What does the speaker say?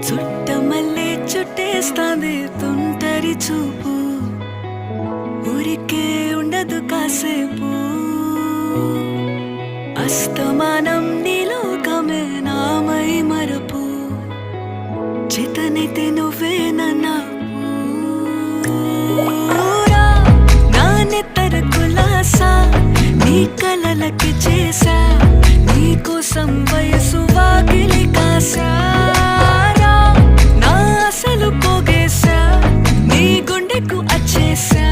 చుట్టమల్లే చుట్టేస్తాంది తుంటరి చూపు, ఊరికే ఉండదు కాసేపు. అస్తమానం నీలోకమే నామై మరపు, చేతనైతే నువ్వే నన్నా నా నెత్తర కులాసా నీ కలలకి చేసా, నీ కోసం వయసు వాకిలి కాసా. నా అసలు పోగేసా నీ గుండెకు అచ్చేసా.